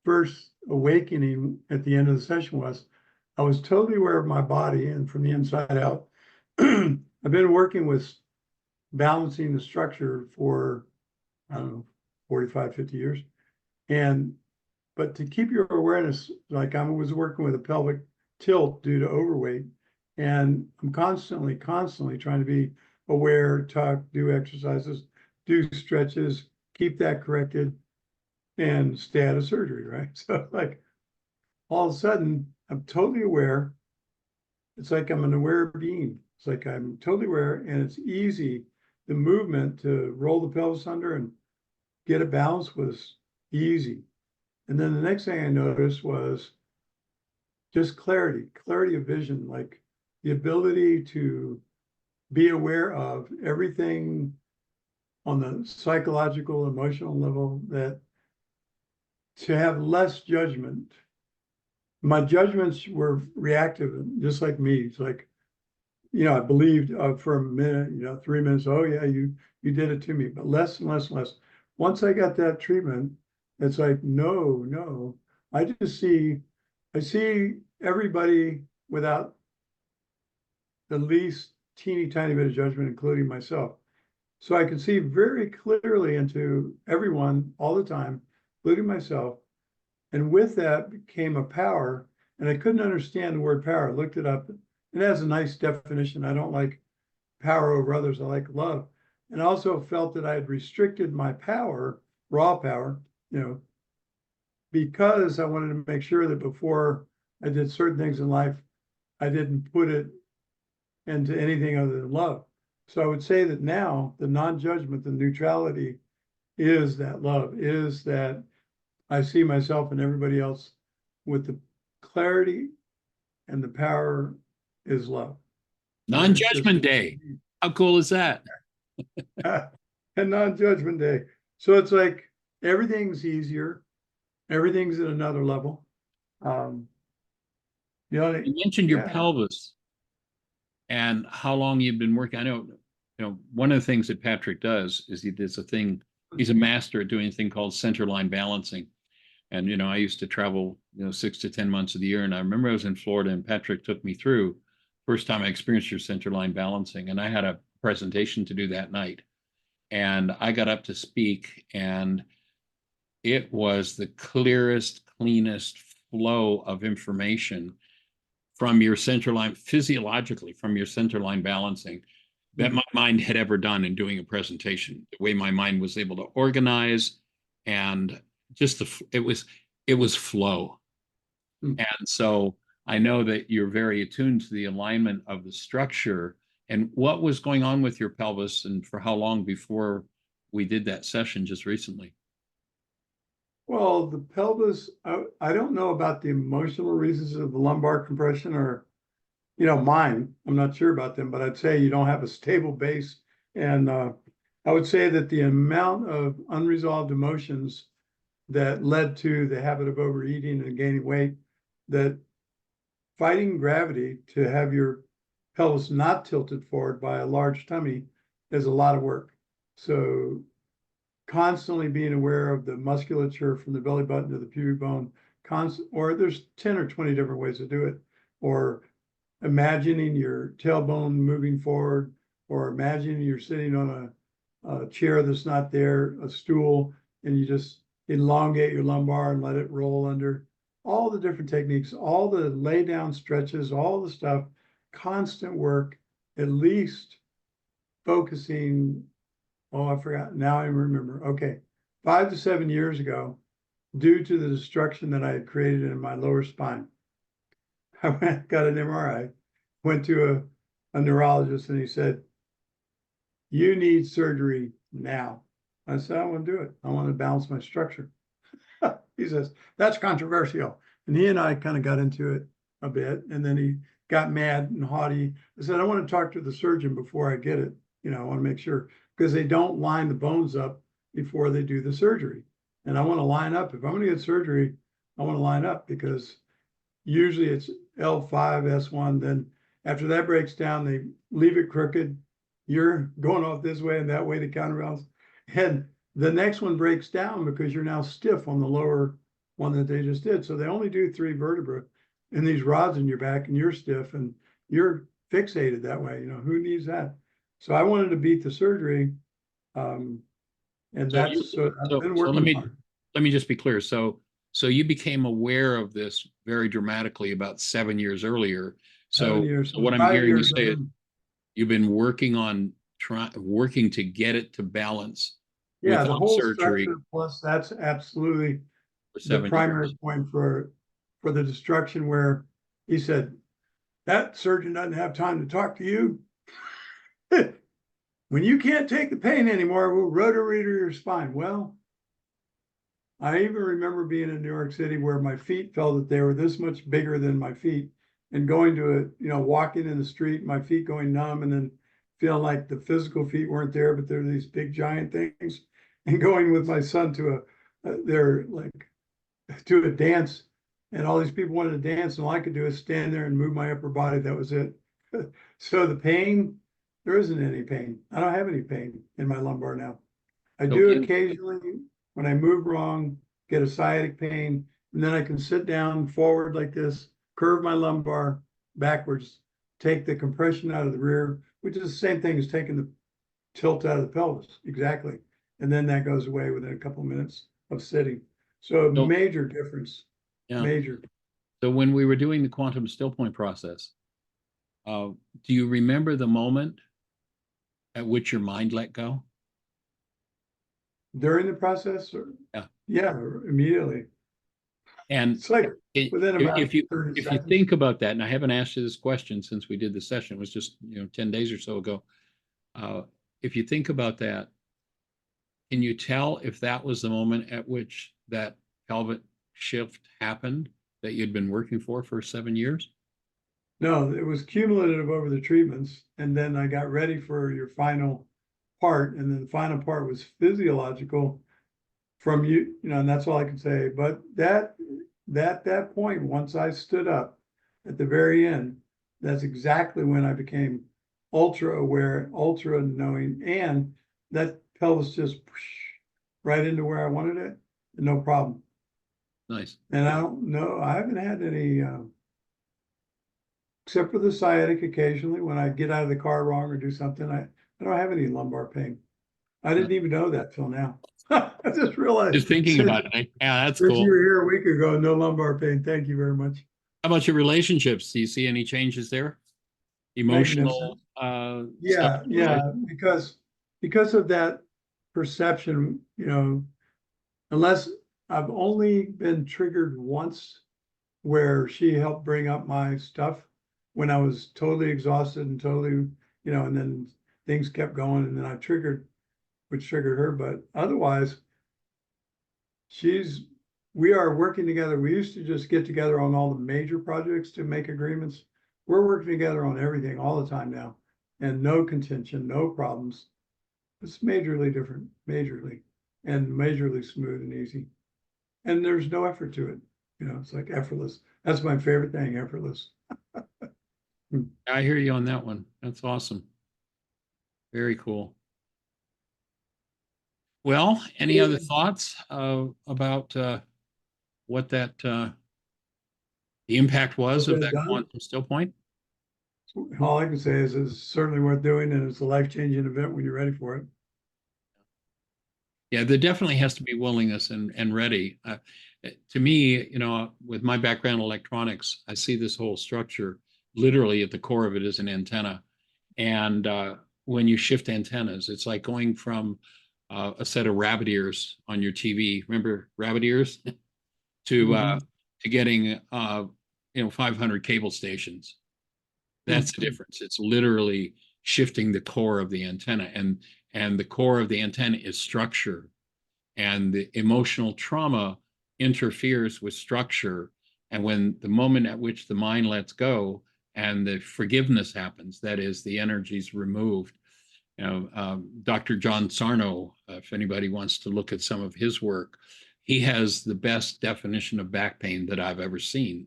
[SPEAKER 2] first awakening at the end of the session was, I was totally aware of my body and from the inside out. I've been working with balancing the structure for, I don't know, 45, 50 years. But to keep your awareness, like I was working with a pelvic tilt due to overweight, and I'm constantly trying to be aware, talk, do exercises, do stretches, keep that corrected, and stay out of surgery, right? So like all of a sudden, I'm totally aware. It's like I'm an aware being. It's like I'm totally aware, and it's easy. The movement to roll the pelvis under and get a balance was easy. And then the next thing I noticed was just clarity of vision, like the ability to be aware of everything on the psychological, emotional level, that to have less judgment. My judgments were reactive, just like me. It's like, I believed for a minute, 3 minutes, oh yeah, you did it to me, but less and less and less. Once I got that treatment, it's like, no, I see everybody without the least teeny tiny bit of judgment, including myself. So I can see very clearly into everyone all the time, including myself. And with that came a power, and I couldn't understand the word power. I looked it up. It has a nice definition. I don't like power over others. I like love. And I also felt that I had restricted my power, raw power, because I wanted to make sure that before I did certain things in life, I didn't put it into anything other than love. So I would say that now the non-judgment, the neutrality is that love, is that I see myself and everybody else with the clarity, and the power is love.
[SPEAKER 1] Non-judgment day. How cool is that?
[SPEAKER 2] And non-judgment day. So it's like everything's easier. Everything's at another level.
[SPEAKER 1] You mentioned your pelvis and how long you've been working. I know, one of the things that Patrick does is he's a master at doing a thing called centerline balancing. And, I used to travel, 6 to 10 months of the year. And I remember I was in Florida and Patrick took me through first time I experienced your centerline balancing. And I had a presentation to do that night. And I got up to speak and it was the clearest, cleanest flow of information from your centerline, physiologically, from your centerline balancing that my mind had ever done in doing a presentation. The way my mind was able to organize and just it was flow. And so I know that you're very attuned to the alignment of the structure. And what was going on with your pelvis and for how long before we did that session just recently?
[SPEAKER 2] Well, the pelvis, I don't know about the emotional reasons of the lumbar compression or, mine. I'm not sure about them, but I'd say you don't have a stable base. And I would say that the amount of unresolved emotions that led to the habit of overeating and gaining weight, that fighting gravity to have your pelvis not tilted forward by a large tummy is a lot of work. So constantly being aware of the musculature from the belly button to the pubic bone, or there's 10 or 20 different ways to do it, or imagining your tailbone moving forward, or imagining you're sitting on a chair that's not there, a stool, and you just elongate your lumbar and let it roll under. All the different techniques, all the lay down stretches, all the stuff, constant work, at least focusing. Oh, I forgot. Now I remember. Okay. 5 to 7 years ago, due to the destruction that I had created in my lower spine, I got an MRI, went to a neurologist, and he said, "You need surgery now." I said, "I want to do it. I want to balance my structure." He says, "That's controversial." And he and I kind of got into it a bit. And then he got mad and haughty. I said, "I want to talk to the surgeon before I get it. I want to make sure, because they don't line the bones up before they do the surgery. And I want to line up. If I'm going to get surgery, I want to line up, because usually it's L5, S1. Then after that breaks down, they leave it crooked. You're going off this way and that way to counterbalance. And the next one breaks down because you're now stiff on the lower one that they just did. So they only do 3 vertebrae and these rods in your back, and you're stiff and you're fixated that way. Who needs that? So I wanted to beat the surgery. And that's so I've been working on it.
[SPEAKER 1] Let me just be clear. So you became aware of this very dramatically about 7 years earlier.
[SPEAKER 2] 7 years.
[SPEAKER 1] So what I'm hearing you say is you've been working to get it to balance.
[SPEAKER 2] Yeah, the whole surgery. Plus, that's absolutely the primary point for the destruction, where he said, "That surgeon doesn't have time to talk to you. When you can't take the pain anymore, we'll rotor your spine." Well, I even remember being in New York City where my feet felt that they were this much bigger than my feet, and going to it, walking in the street, my feet going numb, and then feeling like the physical feet weren't there, but they're these big giant things, and going with my son to to a dance, and all these people wanted to dance, and all I could do is stand there and move my upper body. That was it. So the pain, there isn't any pain. I don't have any pain in my lumbar now. I
[SPEAKER 1] So
[SPEAKER 2] do
[SPEAKER 1] in-
[SPEAKER 2] occasionally, when I move wrong, get a sciatic pain, and then I can sit down forward like this, curve my lumbar backwards, take the compression out of the rear, which is the same thing as taking the tilt out of the pelvis, exactly. And then that goes away within a couple minutes of sitting. So a
[SPEAKER 1] So,
[SPEAKER 2] major difference,
[SPEAKER 1] yeah.
[SPEAKER 2] major.
[SPEAKER 1] So when we were doing the quantum still point process, do you remember the moment at which your mind let go?
[SPEAKER 2] During the process, or,
[SPEAKER 1] Yeah.
[SPEAKER 2] yeah, immediately.
[SPEAKER 1] And
[SPEAKER 2] It's like within about
[SPEAKER 1] if you
[SPEAKER 2] 30
[SPEAKER 1] if you
[SPEAKER 2] seconds.
[SPEAKER 1] think about that, and I haven't asked you this question since we did the session, it was just 10 days or so ago. If you think about that, can you tell if that was the moment at which that pelvic shift happened that you'd been working for 7 years?
[SPEAKER 2] No, it was cumulative over the treatments, and then I got ready for your final part, and then the final part was physiological from you, and that's all I can say. But that point, once I stood up at the very end, that's exactly when I became ultra aware, ultra knowing, and that pelvis just right into where I wanted it, no problem.
[SPEAKER 1] Nice.
[SPEAKER 2] And I don't know, I haven't had any, except for the sciatic occasionally when I get out of the car wrong or do something. I don't have any lumbar pain. I didn't even know that till now. I just realized.
[SPEAKER 1] Just thinking about it. Yeah, that's
[SPEAKER 2] Since
[SPEAKER 1] cool.
[SPEAKER 2] you were here a week ago, no lumbar pain. Thank you very much.
[SPEAKER 1] How about your relationships? Do you see any changes there? Emotional
[SPEAKER 2] Yeah,
[SPEAKER 1] stuff?
[SPEAKER 2] yeah, because of that perception, unless I've only been triggered once where she helped bring up my stuff when I was totally exhausted and totally, and then things kept going and then I triggered, which triggered her. But otherwise, we are working together. We used to just get together on all the major projects to make agreements. We're working together on everything all the time now, and no contention, no problems. It's majorly different, majorly, and majorly smooth and easy. And there's no effort to it. It's like effortless. That's my favorite thing, effortless.
[SPEAKER 1] I hear you on that one. That's awesome. Very cool. Well, any other thoughts about what that the impact was of that quantum still point?
[SPEAKER 2] All I can say is it's certainly worth doing, and it's a life-changing event when you're ready for it.
[SPEAKER 1] Yeah, there definitely has to be willingness and ready. To me, with my background in electronics, I see this whole structure literally at the core of it is an antenna. And when you shift antennas, it's like going from a set of rabbit ears on your TV. Remember rabbit ears? to getting 500 cable stations. That's the difference. It's literally shifting the core of the antenna, and the core of the antenna is structure, and the emotional trauma interferes with structure. And when the moment at which the mind lets go and the forgiveness happens, that is, the energy's removed. Dr. John Sarno, if anybody wants to look at some of his work, he has the best definition of back pain that I've ever seen.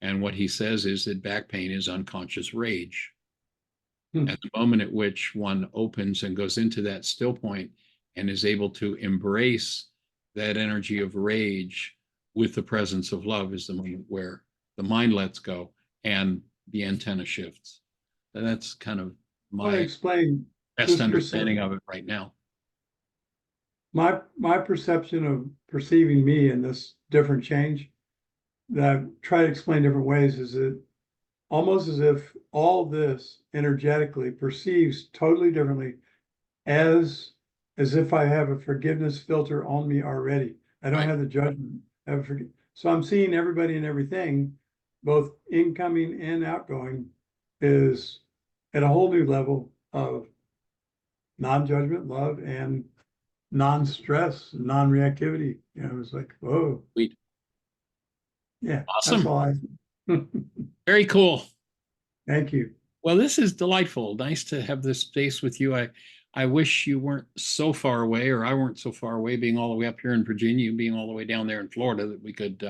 [SPEAKER 1] And what he says is that back pain is unconscious rage. At the moment at which one opens and goes into that still point and is able to embrace that energy of rage with the presence of love is the moment where the mind lets go and the antenna shifts. And that's kind of my
[SPEAKER 2] explain
[SPEAKER 1] best understanding of it right now.
[SPEAKER 2] My perception of perceiving me in this different change that I've tried to explain different ways is that almost as if all this energetically perceives totally differently as if I have a forgiveness filter on me already. I don't have the judgment. So I'm seeing everybody and everything, both incoming and outgoing, is at a whole new level of non-judgment, love, and non-stress, non-reactivity. It's like, whoa.
[SPEAKER 1] Sweet.
[SPEAKER 2] Yeah.
[SPEAKER 1] Awesome.
[SPEAKER 2] That's all I.
[SPEAKER 1] Very cool.
[SPEAKER 2] Thank you.
[SPEAKER 1] Well, this is delightful. Nice to have this space with you. I wish you weren't so far away, or I weren't so far away, being all the way up here in Virginia, being all the way down there in Florida, that we could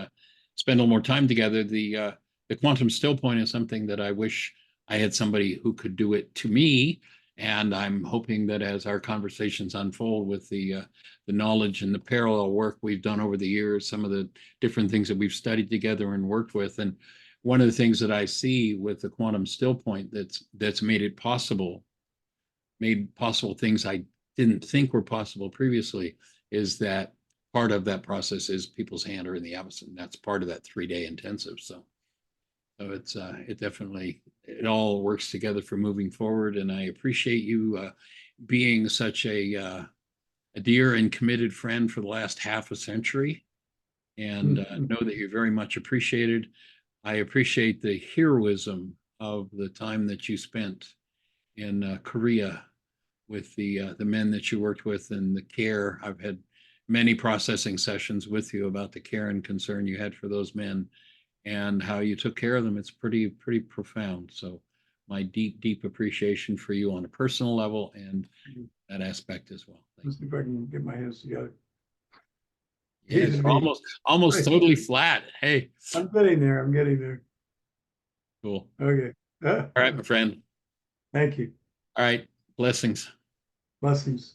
[SPEAKER 1] spend a little more time together. The quantum still point is something that I wish I had somebody who could do it to me. And I'm hoping that as our conversations unfold with the knowledge and the parallel work we've done over the years, some of the different things that we've studied together and worked with. And one of the things that I see with the quantum still point that's made possible things I didn't think were possible previously, is that part of that process is people's hand are in the AVACEN. That's part of that 3-day intensive. So it's it definitely, it all works together for moving forward. And I appreciate you being such a dear and committed friend for the last half a century, and know that you're very much appreciated. I appreciate the heroism of the time that you spent in Korea with the men that you worked with and the care. I've had many processing sessions with you about the care and concern you had for those men and how you took care of them. It's pretty profound. So my deep appreciation for you on a personal level and that aspect as well.
[SPEAKER 2] Let's see if I can get my hands together.
[SPEAKER 1] Yeah,
[SPEAKER 2] Jesus,
[SPEAKER 1] it's
[SPEAKER 2] me.
[SPEAKER 1] almost
[SPEAKER 2] Right.
[SPEAKER 1] totally flat. Hey,
[SPEAKER 2] I'm getting there. I'm getting there.
[SPEAKER 1] cool.
[SPEAKER 2] Okay.
[SPEAKER 1] All right, my friend.
[SPEAKER 2] Thank you.
[SPEAKER 1] All right, blessings.
[SPEAKER 2] Blessings.